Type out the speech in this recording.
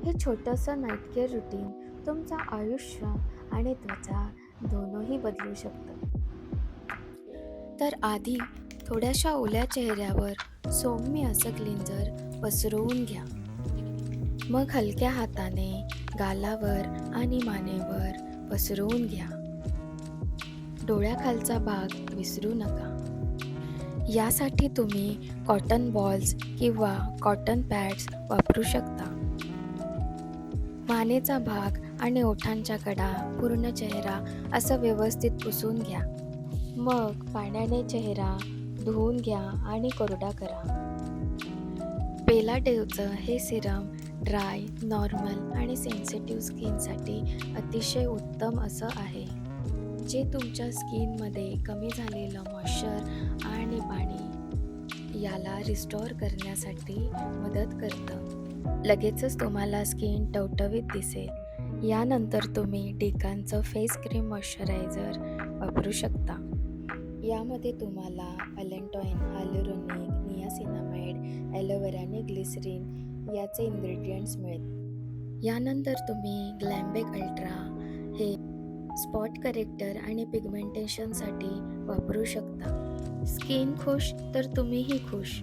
हे छोटंसं night care routine तुमचं आयुष्य आणि त्वचा दोनोंही बदलू शकतं. तर आधी थोड्याशा ओल्या चेहऱ्यावर सौम्य असं क्लिन्झर पसरवून घ्या. मग हलक्या हाताने गालावर आणि मानेवर पसरवून घ्या. डोळ्याखालचा भाग विसरू नका. यासाठी तुम्ही कॉटन बॉल्स किंवा कॉटन पॅड्स वापरू शकता. मानेचा भाग आणि ओठांच्या कडा पूर्ण चेहरा असं व्यवस्थित पुसून घ्या. मग पाण्याने चेहरा धुवून घ्या आणि कोरडा करा. बेलाडेवचं हे सिरम ड्राय, नॉर्मल आणि सेन्सिटिव्ह स्किनसाठी अतिशय उत्तम असं आहे, जे तुमच्या स्किनमध्ये कमी झालेलं मॉइश्चर आणि पाणी याला रिस्टोअर करण्यासाठी मदत करतं. लगेचच तुम्हाला स्किन टवटवीत दिसेल. यानंतर तुम्ही डिकानचं फेस क्रीम मॉइश्चरायझर वापरू शकता. यामध्ये तुम्हाला अलेंटॉइन, हायलुरोनिक, नियासिनामाइड, ॲलोवेरा आणि ग्लिसरीन याचे इन्ग्रेडियंट्स मिळेल. यानंतर तुम्ही ग्लॅमबेक अल्ट्रा हे स्पॉट करेक्टर आणि पिगमेंटेशनसाठी वापरू शकता. स्किन खुश तर तुम्हीही खुश.